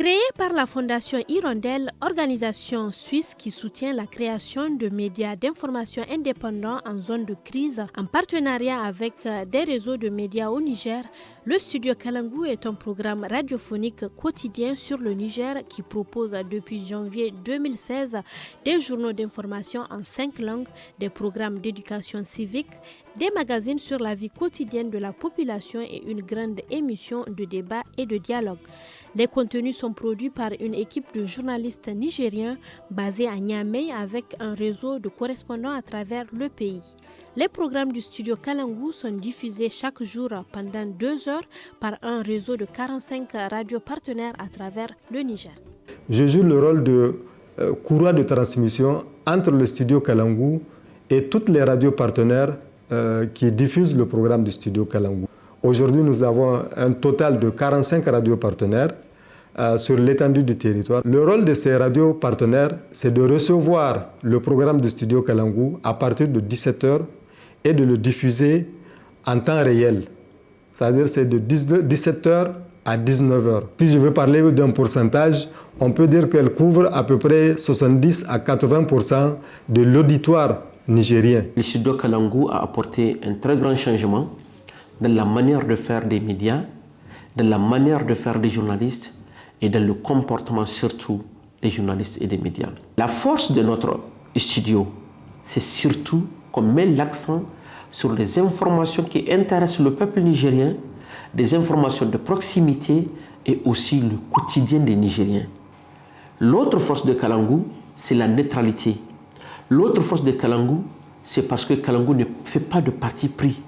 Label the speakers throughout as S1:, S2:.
S1: Créé par la Fondation Hirondelle, organisation suisse qui soutient la création de médias d'information indépendants en zone de crise, en partenariat avec des réseaux de médias au Niger, le Studio Kalangu est un programme radiophonique quotidien sur le Niger qui propose depuis janvier 2016 des journaux d'information en 5 langues, des programmes d'éducation civique, des magazines sur la vie quotidienne de la population et une grande émission de débat et de dialogue. Les contenus sont produits par une équipe de journalistes nigériens basés à Niamey avec un réseau de correspondants à travers le pays. Les programmes du studio Kalangu sont diffusés chaque jour pendant 2 heures par un réseau de 45 radios partenaires à travers le Niger.
S2: Je joue le rôle de courroie de transmission entre le studio Kalangu et toutes les radios partenaires qui diffusent le programme du studio Kalangu. Aujourd'hui, nous avons un total de 45 radios partenaires sur l'étendue du territoire. Le rôle de ces radios partenaires, c'est de recevoir le programme du studio Kalangu à partir de 17h et de le diffuser en temps réel. C'est-à-dire c'est de 17h à 19h. Si je veux parler d'un pourcentage, on peut dire qu'elle couvre à peu près 70 à 80% de l'auditoire nigérien.
S3: Le studio Kalangu a apporté un très grand changement dans la manière de faire des médias, dans la manière de faire des journalistes et dans le comportement surtout des journalistes et des médias. La force de notre studio, c'est surtout qu'on met l'accent sur les informations qui intéressent le peuple nigérien, des informations de proximité et aussi le quotidien des Nigériens. L'autre force de Kalangu, c'est la neutralité. L'autre force de Kalangu, c'est parce que Kalangu ne fait pas de parti pris.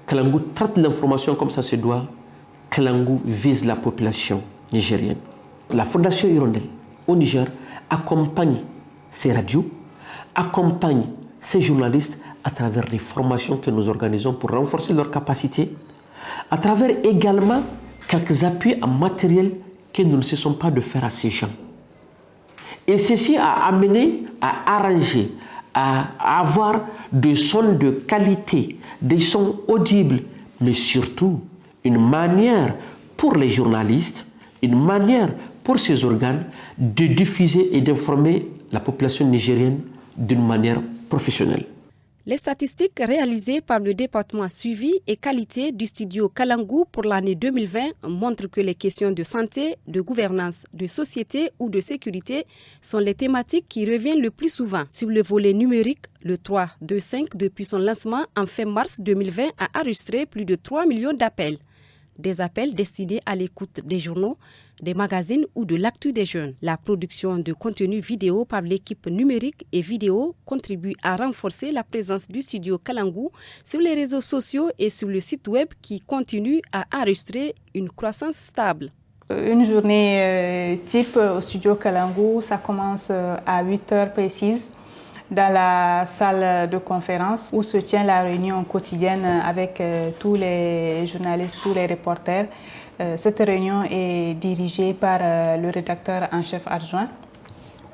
S3: Kalangu traite l'information comme ça se doit. Kalangu vise la population nigérienne. La Fondation Hirondelle au Niger accompagne ces radios, accompagne ces journalistes à travers les formations que nous organisons pour renforcer leurs capacités, à travers également quelques appuis en matériel que nous ne cessons pas de faire à ces gens. Et ceci a amené à arranger, à avoir des sons de qualité, des sons audibles, mais surtout une manière pour les journalistes, une manière pour ces organes de diffuser et d'informer la population nigérienne d'une manière professionnelle.
S4: Les statistiques réalisées par le département suivi et qualité du studio Kalangu pour l'année 2020 montrent que les questions de santé, de gouvernance, de société ou de sécurité sont les thématiques qui reviennent le plus souvent. Sur le volet numérique, le 325, depuis son lancement en fin mars 2020, a enregistré plus de 3 millions d'appels. Des appels destinés à l'écoute des journaux, des magazines ou de l'actu des jeunes. La production de contenu vidéo par l'équipe numérique et vidéo contribue à renforcer la présence du studio Kalangu sur les réseaux sociaux et sur le site web qui continue à enregistrer une croissance stable.
S5: Une journée type au studio Kalangu, ça commence à 8h précises dans la salle de conférence où se tient la réunion quotidienne avec tous les journalistes, tous les reporters. Cette réunion est dirigée par le rédacteur en chef adjoint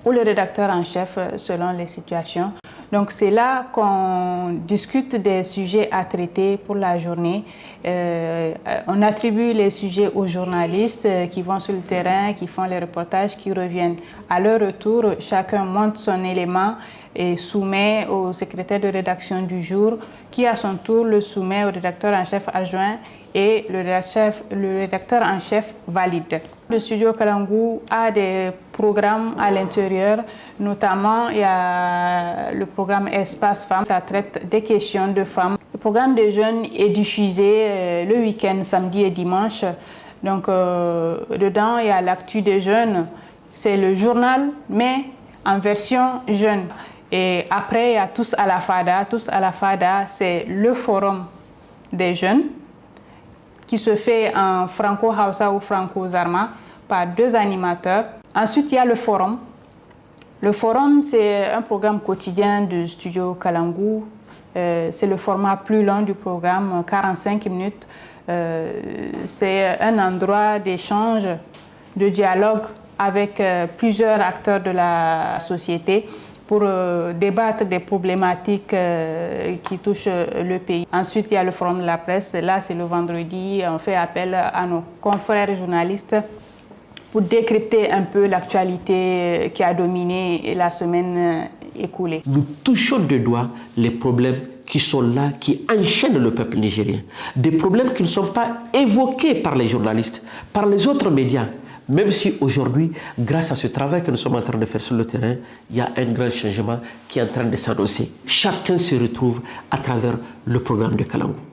S5: ou le rédacteur en chef selon les situations. Donc c'est là qu'on discute des sujets à traiter pour la journée. On attribue les sujets aux journalistes qui vont sur le terrain, qui font les reportages, qui reviennent. À leur retour, chacun monte son élément et soumet au secrétaire de rédaction du jour, qui à son tour le soumet au rédacteur en chef adjoint et le rédacteur en chef valide. Le studio Kalangu a des programmes à l'intérieur, notamment il y a le programme Espace Femmes, ça traite des questions de femmes. Le programme des jeunes est diffusé le week-end, samedi et dimanche. Donc dedans il y a l'actu des jeunes, c'est le journal mais en version jeune. Et après, il y a Tous à la Fada. Tous à la Fada, c'est le forum des jeunes qui se fait en franco-hausa ou franco-zarma par 2 animateurs. Ensuite, il y a le forum. Le forum, c'est un programme quotidien du studio Kalangu. C'est le format plus long du programme, 45 minutes. C'est un endroit d'échange, de dialogue avec plusieurs acteurs de la société pour débattre des problématiques qui touchent le pays. Ensuite, il y a le forum de la presse. Là, c'est le vendredi. On fait appel à nos confrères journalistes pour décrypter un peu l'actualité qui a dominé la semaine écoulée.
S3: Nous touchons de doigt les problèmes qui sont là, qui enchaînent le peuple nigérien. Des problèmes qui ne sont pas évoqués par les journalistes, par les autres médias. Même si aujourd'hui, grâce à ce travail que nous sommes en train de faire sur le terrain, il y a un grand changement qui est en train de s'annoncer. Chacun se retrouve à travers le programme de Kalangu.